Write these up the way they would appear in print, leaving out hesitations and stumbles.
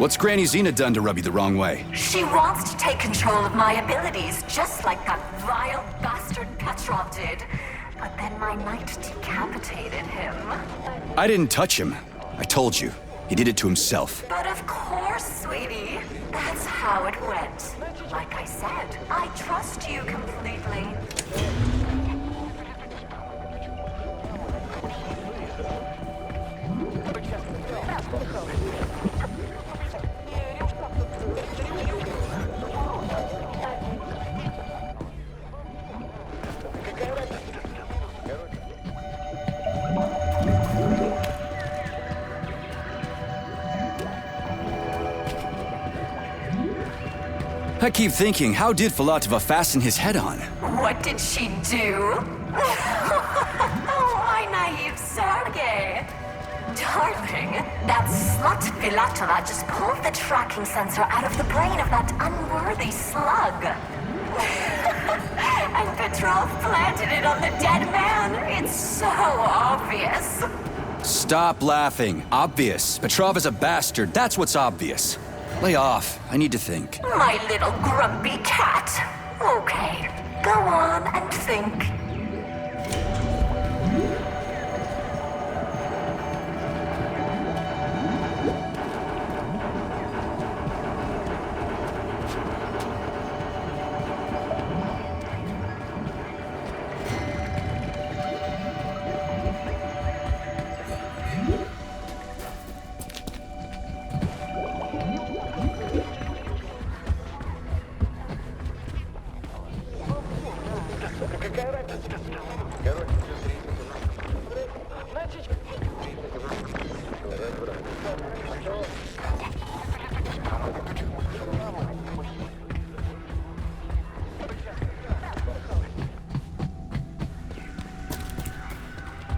What's Granny Xena done to rub you the wrong way? She wants to take control of my abilities, just like that vile bastard Petrov did. But then my knight decapitated him. I didn't touch him. I told you. He did it to himself. But of course, sweetie. That's how it went. Like I said, I trust you completely. I keep thinking, how did Filatova fasten his head on? What did she do? Why, naive Sergei? Darling, that slut Filatova just pulled the tracking sensor out of the brain of that unworthy slug. And Petrov planted it on the dead man. It's so obvious. Stop laughing. Obvious. Petrov is a bastard. That's what's obvious. Lay off. I need to think. My little grumpy cat. Okay, go on and think.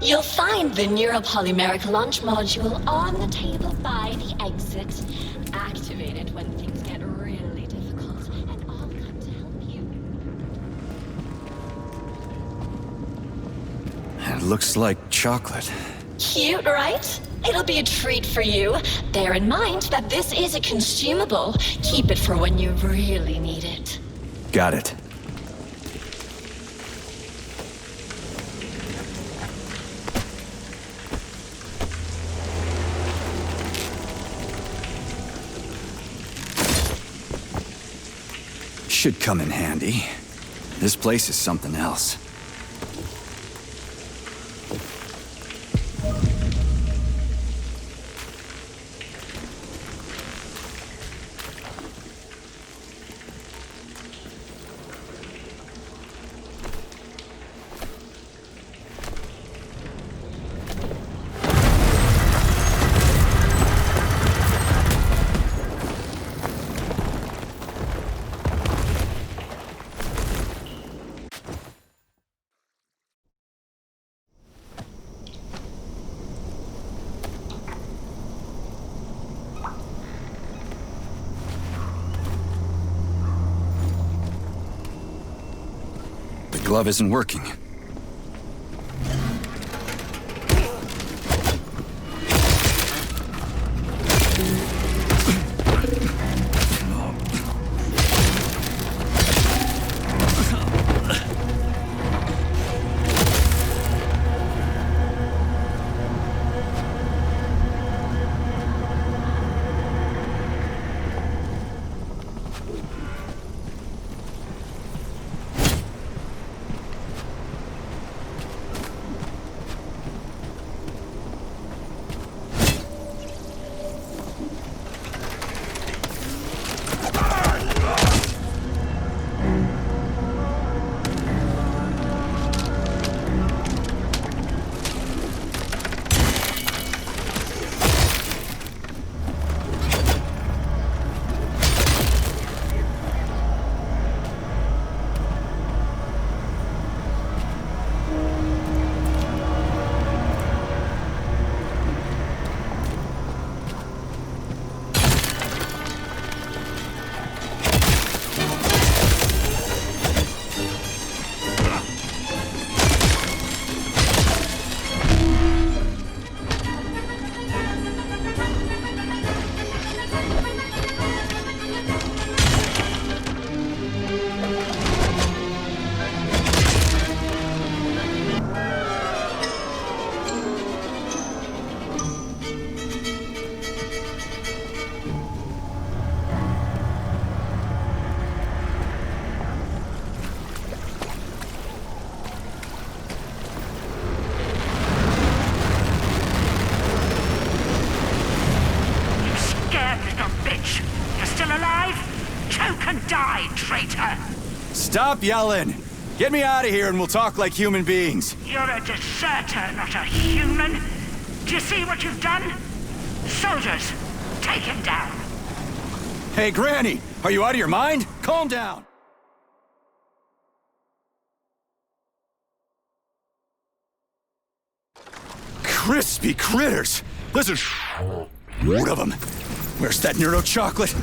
You'll find the neuropolymeric launch module on the table by the exit. Activate it when things get really difficult, and I'll come to help you. It looks like chocolate. Cute, right? It'll be a treat for you. Bear in mind that this is a consumable. Keep it for when you really need it. Got it. Should come in handy. This place is something else. The glove isn't working. traitor! Stop yelling! Get me out of here and we'll talk like human beings. You're a deserter, not a human. Do you see what you've done? Soldiers, take him down. Hey, Granny! Are you out of your mind? Calm down! Crispy critters! There's a load of them. Where's that Neuro chocolate?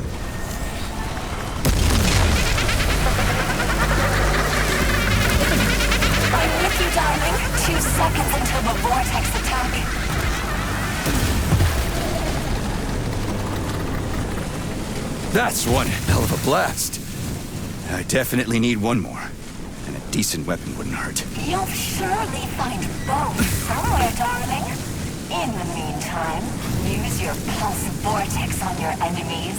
I'm with you, darling. 2 seconds until the vortex attack. That's one hell of a blast. I definitely need one more. And a decent weapon wouldn't hurt. You'll surely find both somewhere, darling. In the meantime, use your pulse vortex on your enemies.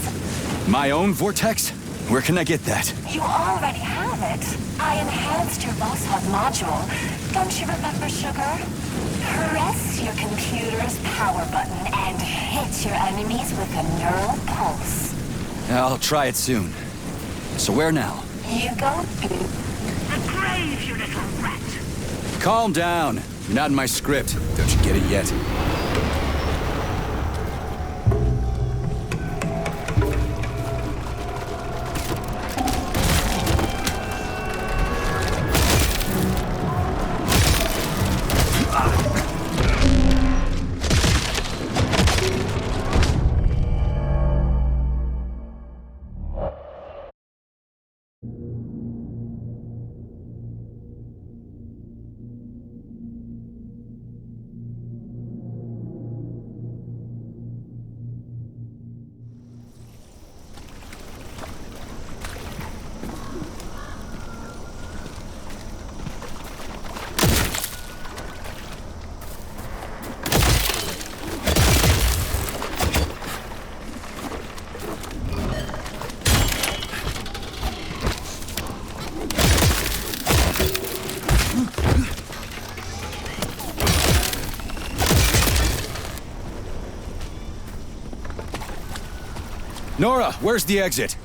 My own vortex? Where can I get that? You already have it. I enhanced your Bosshog module. Don't you remember, Sugar? Press your computer's power button and hit your enemies with a neural pulse. I'll try it soon. So where now? You go. The grave, you little rat. Calm down. You're not in my script. Don't you get it yet? Nora, where's the exit?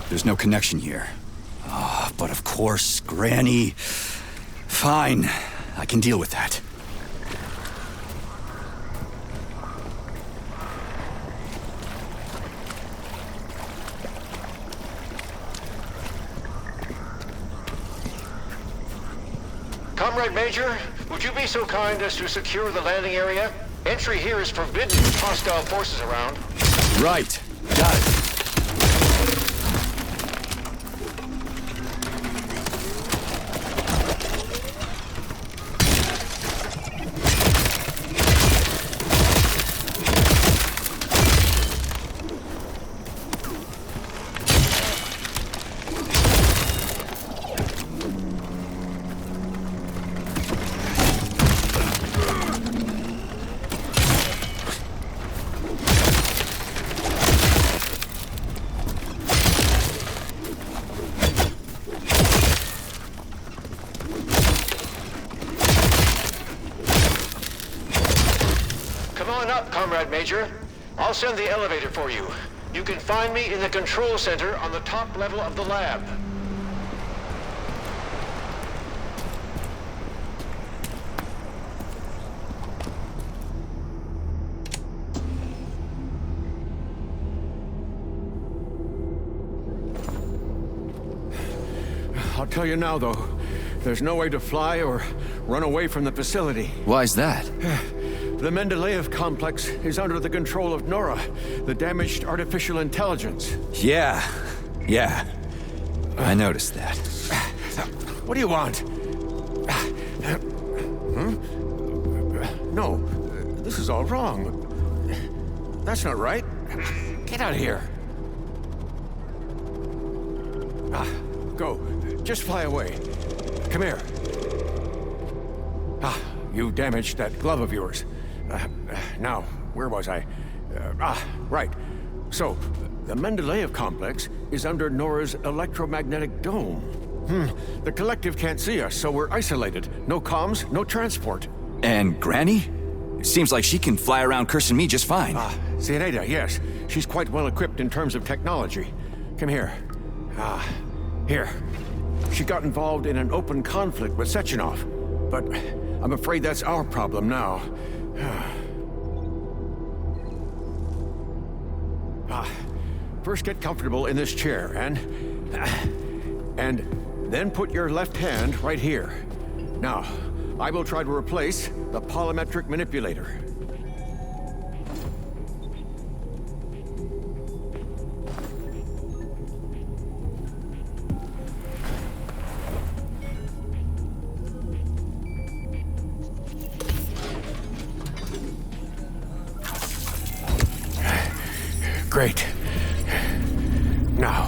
There's no connection here. Ah, but of course, Granny. Fine, I can deal with that. Comrade Major, would you be so kind as to secure the landing area? Entry here is forbidden with hostile forces around. Right. Got it. Comrade Major, I'll send the elevator for you. You can find me in the control center on the top level of the lab. I'll tell you now, though. There's no way to fly or run away from the facility. Why's that? The Mendeleev complex is under the control of Nora, the damaged artificial intelligence. Yeah. I noticed that. What do you want? No, this is all wrong. That's not right. Get out of here. Go. Just fly away. Come here. You damaged that glove of yours. Now, where was I? Right. So, the Mendeleev complex is under Nora's electromagnetic dome. The collective can't see us, so we're isolated. No comms, no transport. And Granny? Seems like she can fly around cursing me just fine. Zenaida, yes. She's quite well equipped in terms of technology. Come here. Here. She got involved in an open conflict with Sechenov, but I'm afraid that's our problem now. First get comfortable in this chair, and then put your left hand right here. Now, I will try to replace the polymetric manipulator. Great. Now.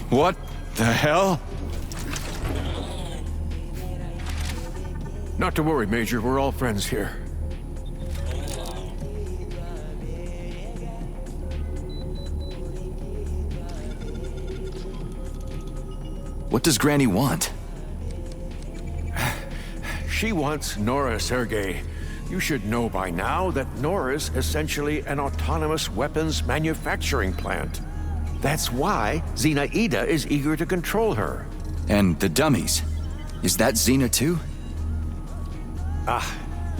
What the hell? Not to worry, Major. We're all friends here. What does Granny want? She wants Nora, Sergei. You should know by now that Nora's essentially an autonomous weapons manufacturing plant. That's why Zenaida is eager to control her. And the dummies. Is that Xena too?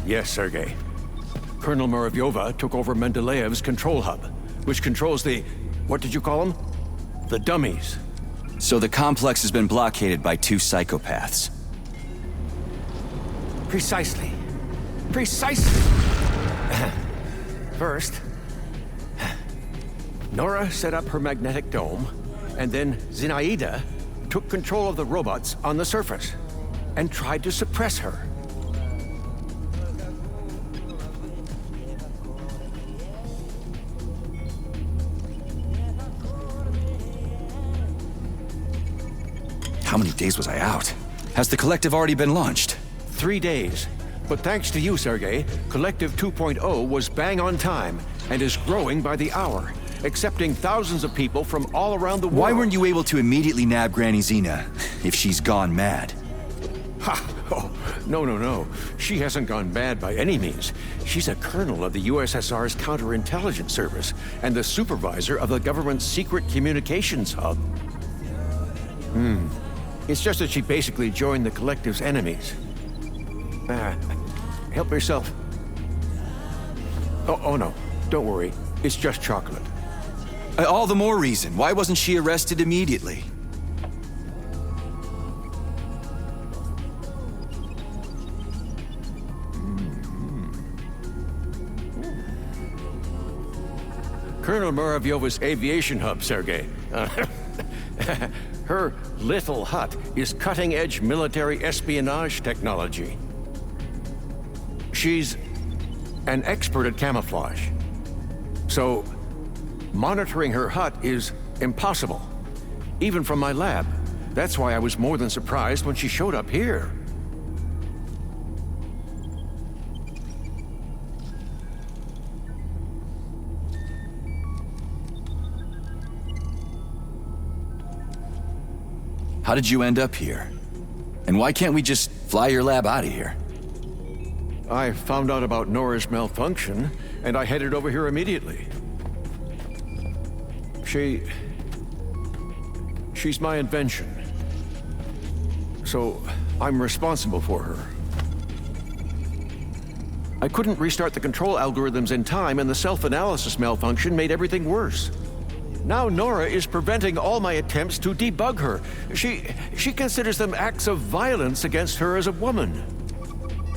Yes, Sergei. Colonel Muravyova took over Mendeleev's control hub, which controls the... what did you call them? The dummies. So the complex has been blockaded by two psychopaths. Precisely. Precisely! First, Nora set up her magnetic dome, and then Zenaida took control of the robots on the surface and tried to suppress her. How many days was I out? Has the collective already been launched? 3 days. But thanks to you, Sergei, Collective 2.0 was bang on time and is growing by the hour, accepting thousands of people from all around the world. Why weren't you able to immediately nab Granny Xena, if she's gone mad? Ha! Oh, no. She hasn't gone mad by any means. She's a colonel of the USSR's counterintelligence service and the supervisor of the government's secret communications hub. It's just that she basically joined the Collective's enemies. Help yourself. Oh no, don't worry. It's just chocolate. All the more reason. Why wasn't she arrested immediately? Colonel Muravyova's aviation hub, Sergei. Her little hut is cutting-edge military espionage technology. She's an expert at camouflage. So, monitoring her hut is impossible, even from my lab. That's why I was more than surprised when she showed up here. How did you end up here? And why can't we just fly your lab out of here? I found out about Nora's malfunction, and I headed over here immediately. She's my invention. So, I'm responsible for her. I couldn't restart the control algorithms in time, and the self-analysis malfunction made everything worse. Now Nora is preventing all my attempts to debug her. She considers them acts of violence against her as a woman.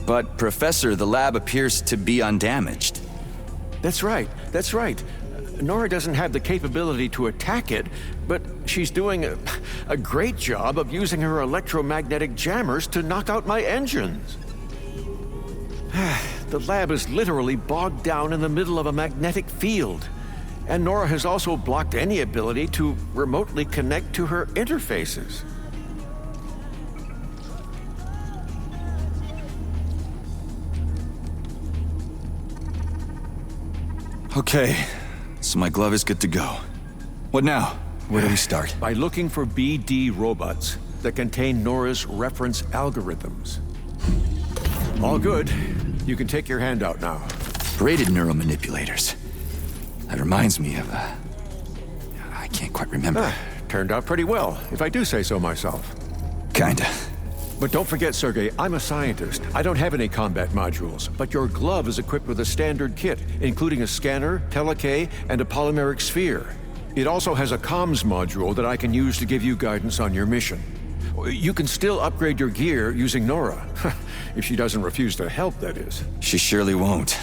But, Professor, the lab appears to be undamaged. That's right. Nora doesn't have the capability to attack it, but she's doing a great job of using her electromagnetic jammers to knock out my engines. The lab is literally bogged down in the middle of a magnetic field. And Nora has also blocked any ability to remotely connect to her interfaces. Okay, so my glove is good to go. What now? Where do we start? By looking for BD robots that contain Nora's reference algorithms. All good. You can take your hand out now. Braided neuromanipulators. That reminds me of, I can't quite remember. Turned out pretty well, if I do say so myself. Kinda. But don't forget, Sergei, I'm a scientist. I don't have any combat modules, but your glove is equipped with a standard kit, including a scanner, telekay, and a polymeric sphere. It also has a comms module that I can use to give you guidance on your mission. You can still upgrade your gear using Nora. If she doesn't refuse to help, that is. She surely won't.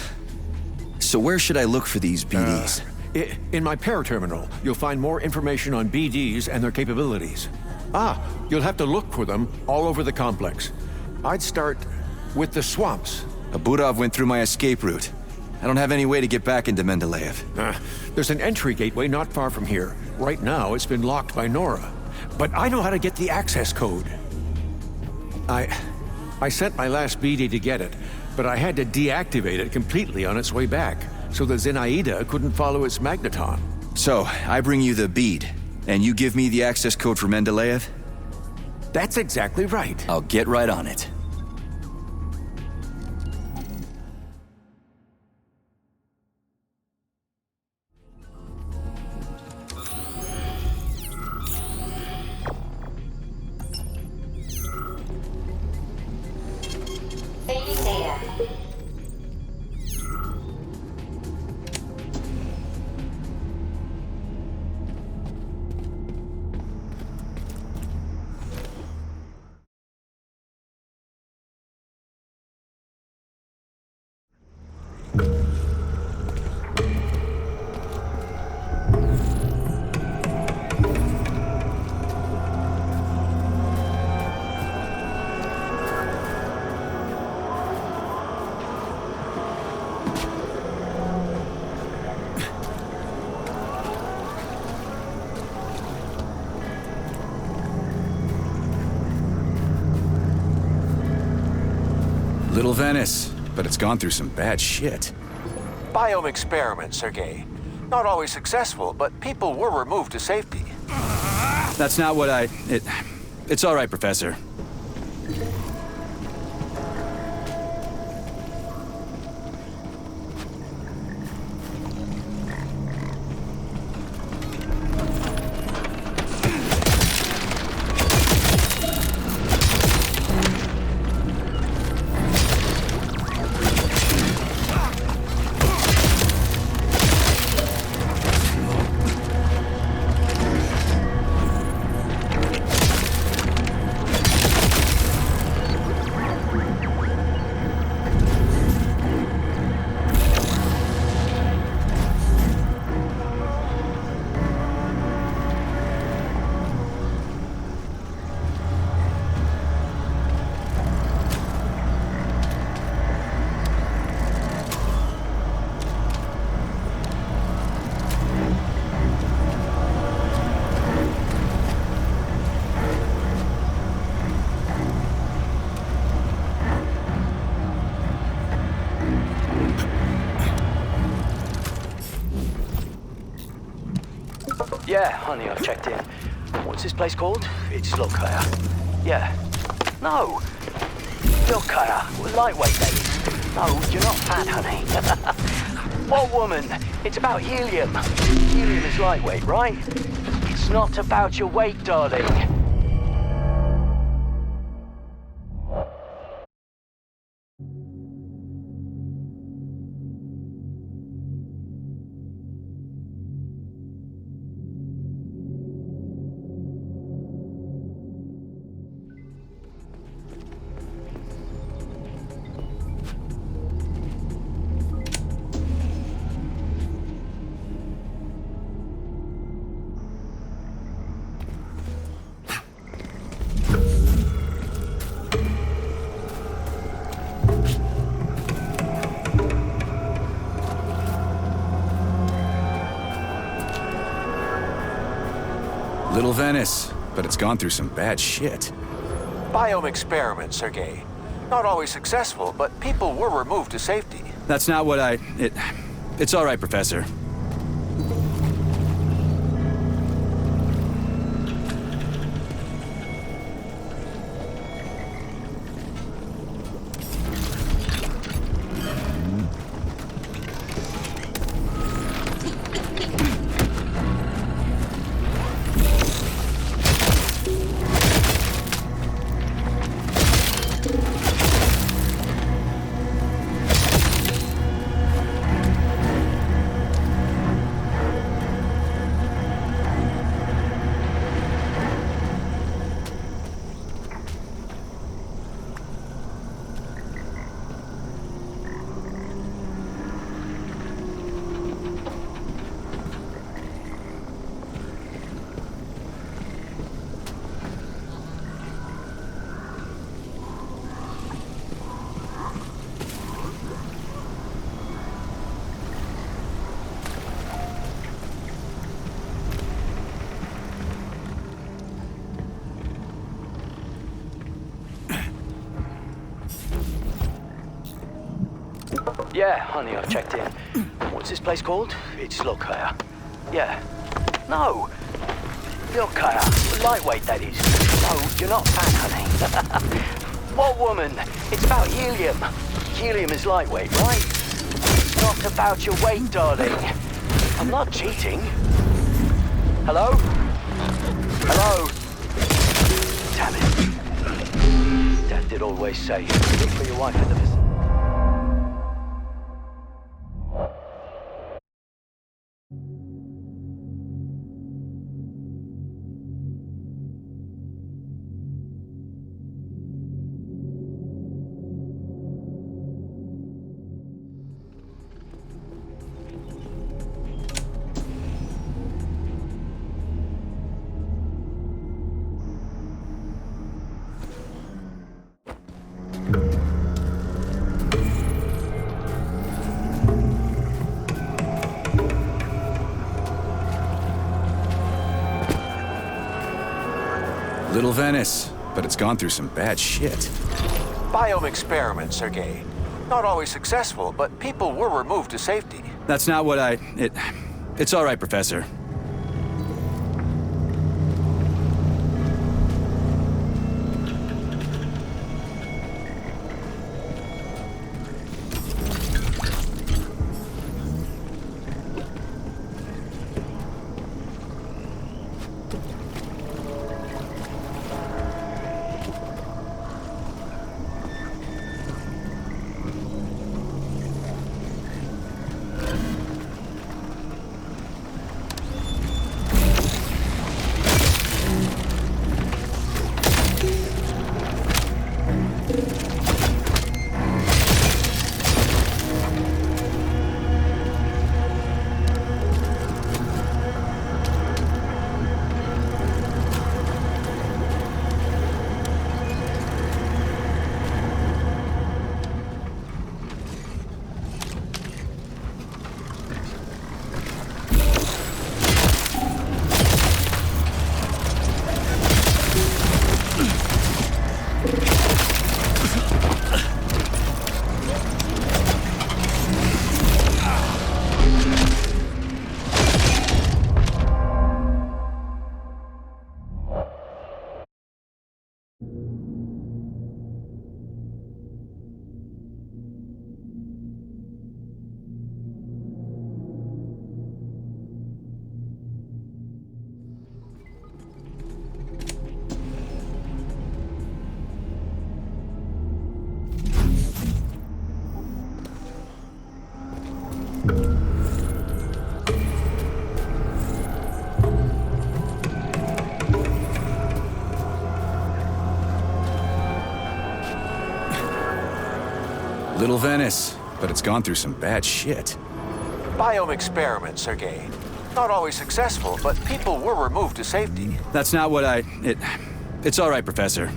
So where should I look for these BDs? In my paraterminal, you'll find more information on BDs and their capabilities. You'll have to look for them all over the complex. I'd start with the swamps. Aburov went through my escape route. I don't have any way to get back into Mendeleev. There's an entry gateway not far from here. Right now, it's been locked by Nora. But I know how to get the access code. I sent my last BD to get it, but I had to deactivate it completely on its way back, so that Zenaida couldn't follow its magneton. So, I bring you the bead, and you give me the access code for Mendeleev? That's exactly right. I'll get right on it. Little Venice, but it's gone through some bad shit. Biome experiment, Sergei. Not always successful, but people were removed to safety. That's not what It's all right, Professor. Yeah, honey, I've checked in. What's this place called? It's Lokaya. Yeah. No! Lokaya. Lightweight, baby. No, you're not fat, honey. What woman? It's about helium. Helium is lightweight, right? It's not about your weight, darling. Little Venice, but it's gone through some bad shit. Biome experiment, Sergei. Not always successful, but people were removed to safety. That's not what It's all right, Professor. Yeah, honey, I've checked in. What's this place called? It's Lokaya. Yeah. No! Lokaya. Lightweight, that is. No, you're not fat, honey. What woman? It's about helium. Helium is lightweight, right? It's not about your weight, darling. I'm not cheating. Hello? Hello? Damn it. Dad did always say, look for your wife in the vicinity. Little Venice, but it's gone through some bad shit. Biome experiment, Sergei. Not always successful, but people were removed to safety. That's not what It's all right, Professor. Little Venice, but it's gone through some bad shit. Biome experiment, Sergei. Not always successful, but people were removed to safety. That's not what It's all right, Professor.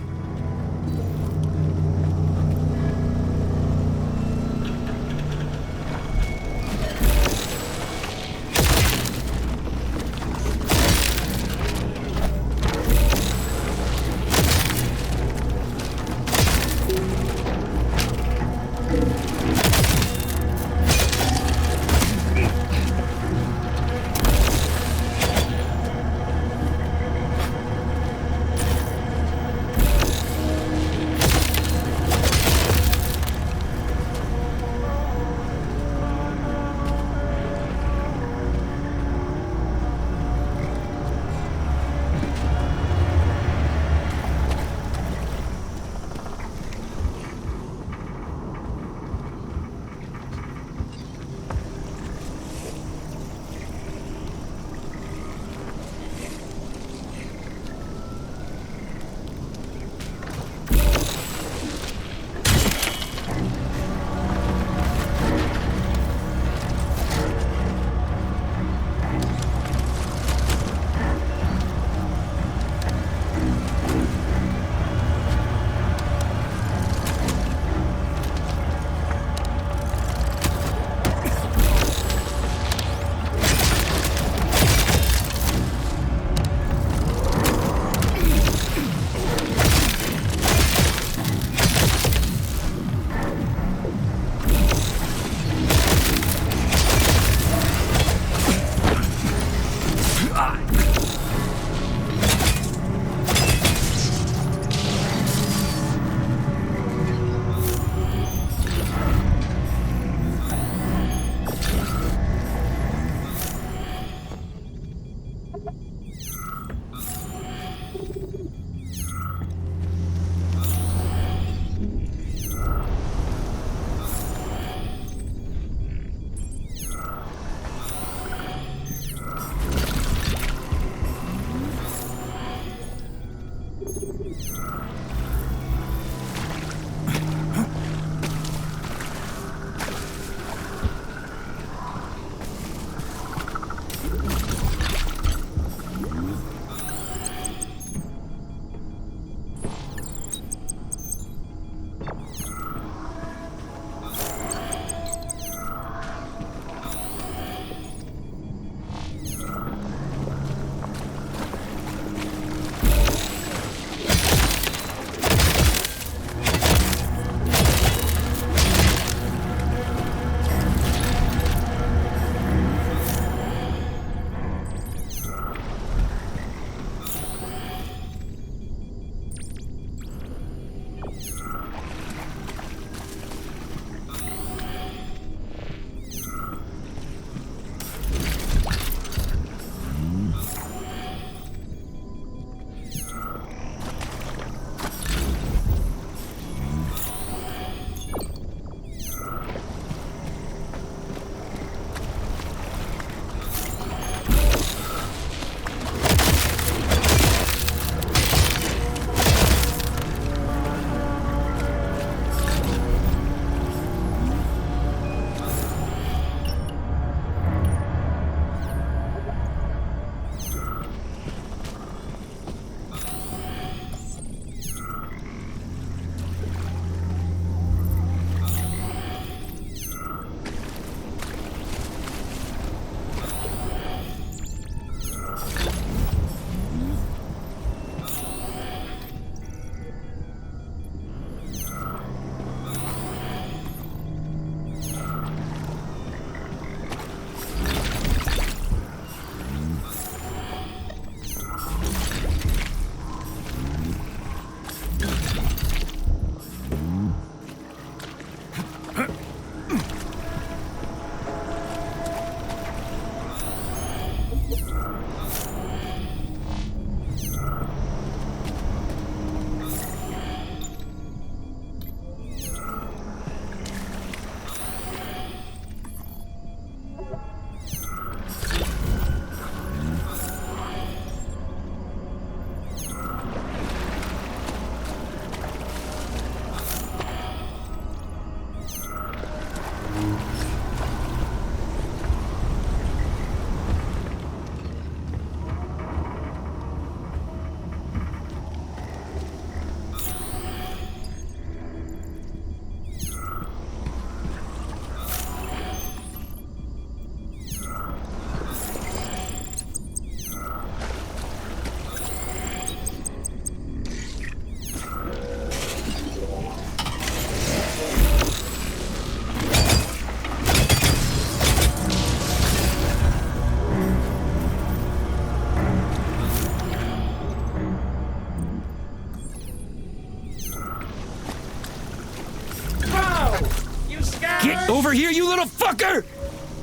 Get over here, you little fucker!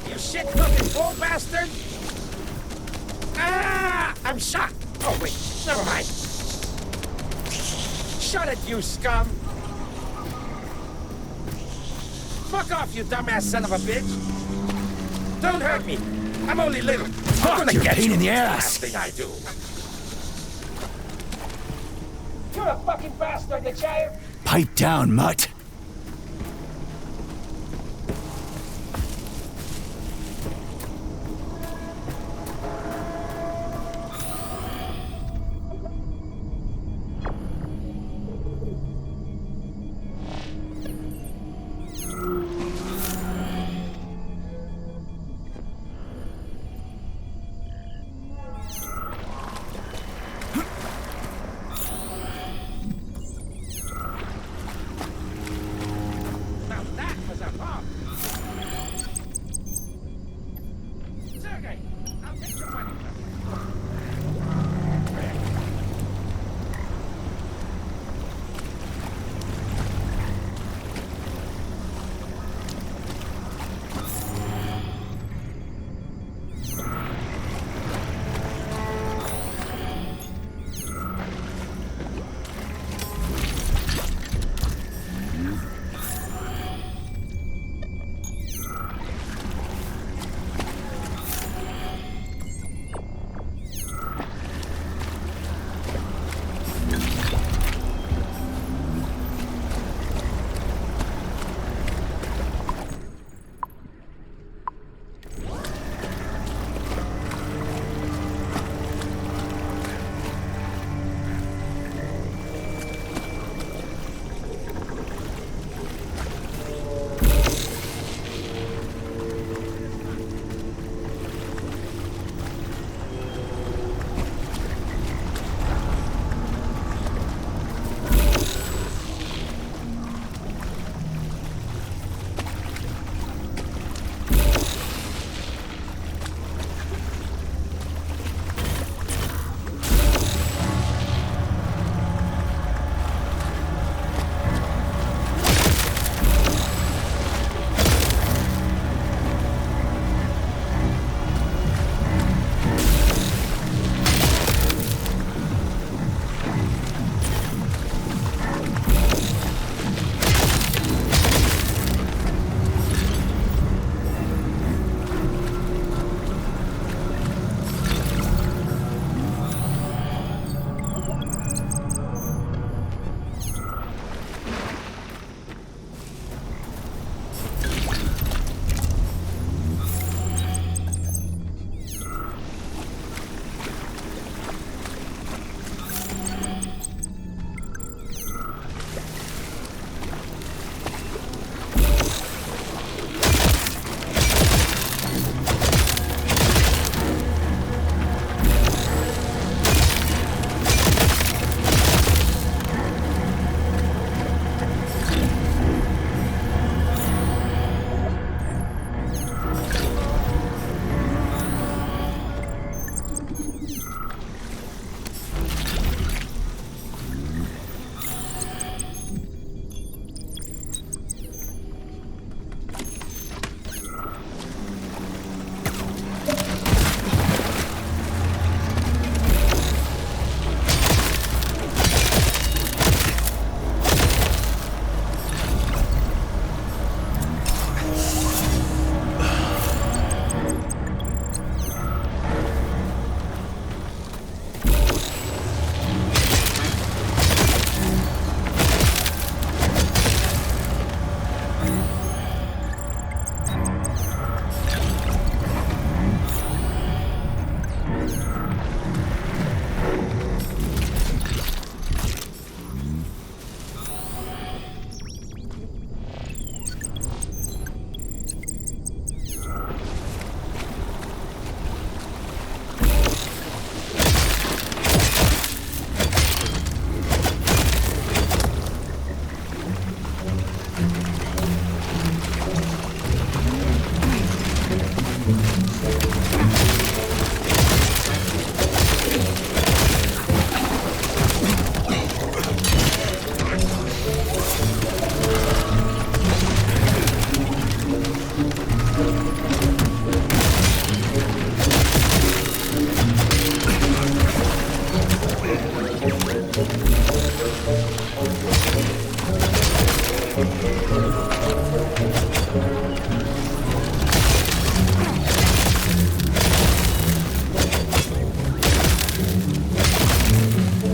You shit-fucking fool bastard! Ah! I'm shot! Oh, wait, never mind. Shut it, you scum! Fuck off, you dumbass son of a bitch! Don't hurt me! I'm only little. I'm gonna you're a get pain you. in the Last ass. thing I do. You're a fucking bastard, the child! Pipe down, mutt.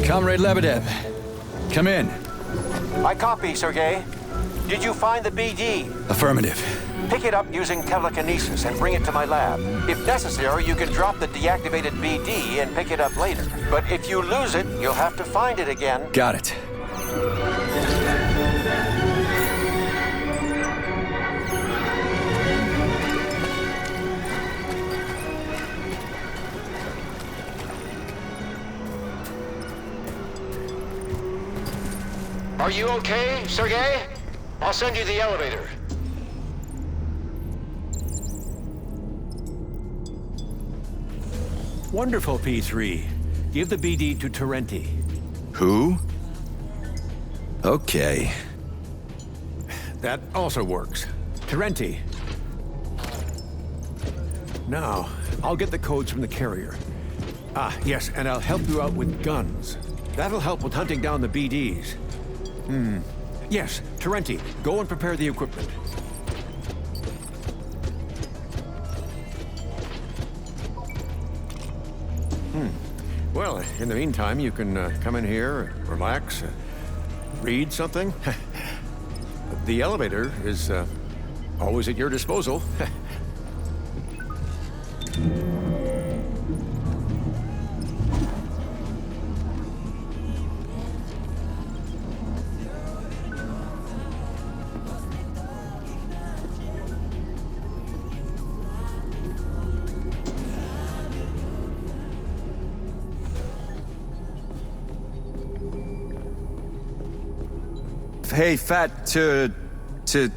Comrade Lebedev, come in. I copy, Sergei. Did you find the BD? Affirmative. Pick it up using telekinesis and bring it to my lab. If necessary, you can drop the deactivated BD and pick it up later. But if you lose it, you'll have to find it again. Got it. Are you okay, Sergei? I'll send you the elevator. Wonderful, P3. Give the BD to Terenti. Who? Okay. That also works. Terenti. Now, I'll get the codes from the carrier. Ah, yes, and I'll help you out with guns. That'll help with hunting down the BDs. Yes, Terenti, go and prepare the equipment. Well, in the meantime, you can come in here, relax, read something. The elevator is always at your disposal. Hey,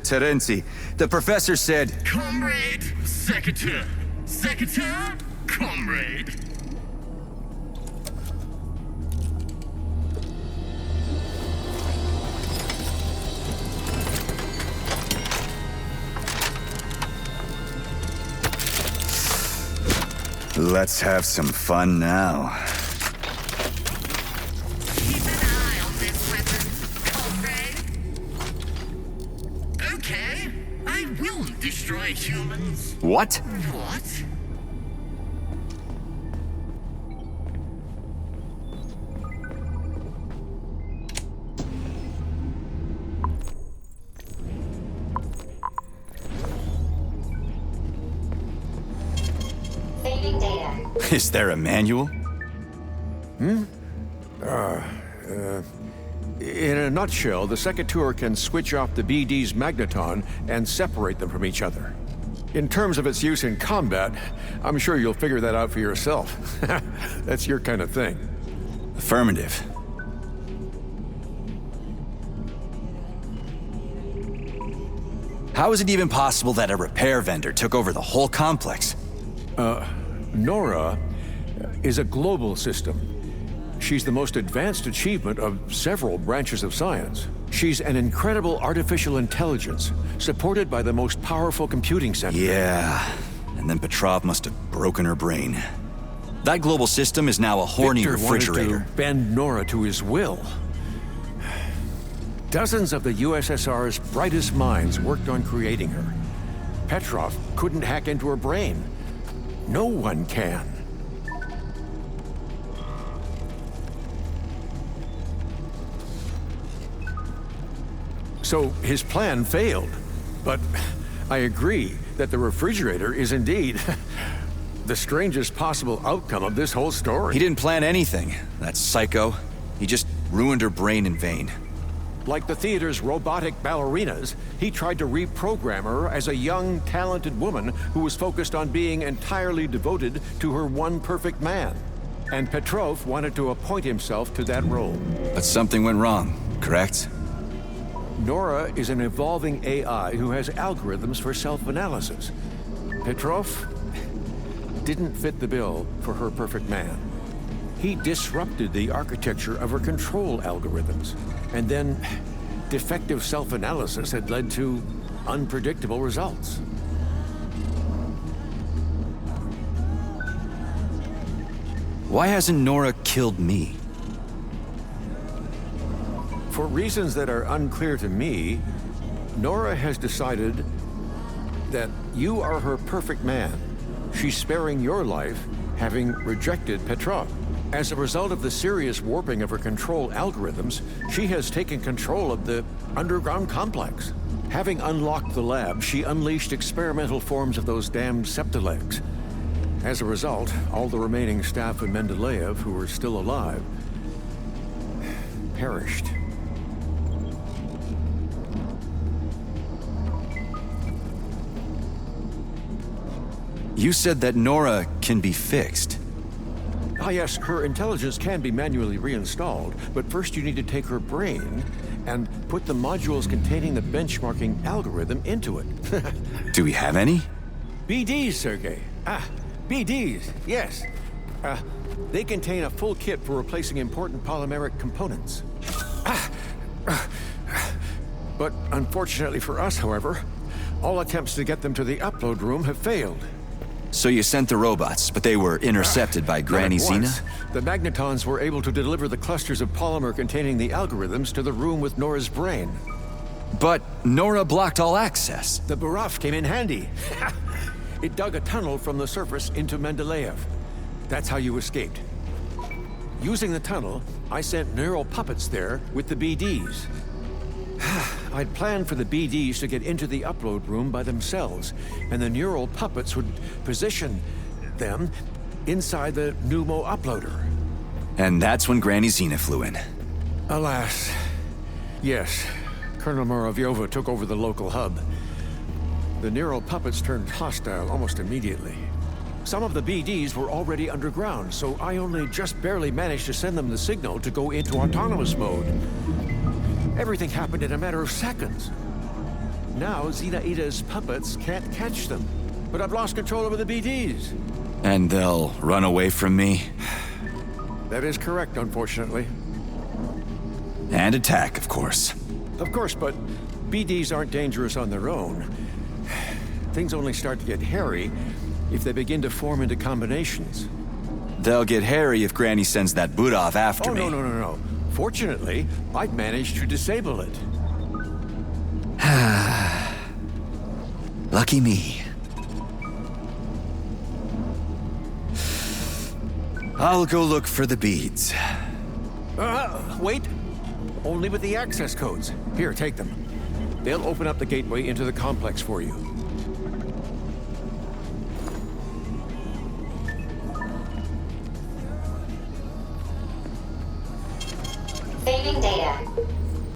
Terenti. The professor said... Comrade, Secretary. Secretary, comrade. Let's have some fun now. Keep an eye on this weapon, comrade. Okay, I will destroy humans. What? What? Saving data. Is there a manual? In a nutshell, the Secretary can switch off the BD's magneton and separate them from each other. In terms of its use in combat, I'm sure you'll figure that out for yourself. That's your kind of thing. Affirmative. How is it even possible that a repair vendor took over the whole complex? Nora is a global system. She's the most advanced achievement of several branches of science. She's an incredible artificial intelligence, supported by the most powerful computing center. Yeah, and then Petrov must have broken her brain. That global system is now a horny Victor refrigerator. wanted to bend Nora to his will. Dozens of the USSR's brightest minds worked on creating her. Petrov couldn't hack into her brain. No one can. So his plan failed. But I agree that the refrigerator is indeed the strangest possible outcome of this whole story. He didn't plan anything, that psycho. He just ruined her brain in vain. Like the theater's robotic ballerinas, he tried to reprogram her as a young, talented woman who was focused on being entirely devoted to her one perfect man. And Petrov wanted to appoint himself to that role. But something went wrong, correct? Nora is an evolving AI who has algorithms for self-analysis. Petrov didn't fit the bill for her perfect man. He disrupted the architecture of her control algorithms. And then, defective self-analysis had led to unpredictable results. Why hasn't Nora killed me? For reasons that are unclear to me, Nora has decided that you are her perfect man. She's sparing your life, having rejected Petrov. As a result of the serious warping of her control algorithms, she has taken control of the underground complex. Having unlocked the lab, she unleashed experimental forms of those damned Septilegs. As a result, all the remaining staff in Mendeleev who were still alive perished. You said that Nora can be fixed. Ah yes, her intelligence can be manually reinstalled, but first you need to take her brain and put the modules containing the benchmarking algorithm into it. Do we have any? BDs, Sergei. BDs, yes. They contain a full kit for replacing important polymeric components. But unfortunately for us, however, all attempts to get them to the upload room have failed. So you sent the robots, but they were intercepted by Granny Xena? The magnetons were able to deliver the clusters of polymer containing the algorithms to the room with Nora's brain. But Nora blocked all access. The Buraf came in handy. It dug a tunnel from the surface into Mendeleev. That's how you escaped. Using the tunnel, I sent neural puppets there with the BDs. I'd planned for the BDs to get into the upload room by themselves, and the neural puppets would position them inside the Pneumo uploader. And that's when Granny Xena flew in. Alas. Yes, Colonel Muravyova took over the local hub. The neural puppets turned hostile almost immediately. Some of the BDs were already underground, so I only just barely managed to send them the signal to go into autonomous mode. Everything happened in a matter of seconds. Now, Xena-Ida's puppets can't catch them. But I've lost control over the BDs. And they'll run away from me? That is correct, unfortunately. And attack, of course. Of course, but BDs aren't dangerous on their own. Things only start to get hairy if they begin to form into combinations. They'll get hairy if Granny sends that Budov after me. No. Fortunately, I've managed to disable it. Lucky me. I'll go look for the beads. Wait. Only with the access codes. Here, take them. They'll open up the gateway into the complex for you.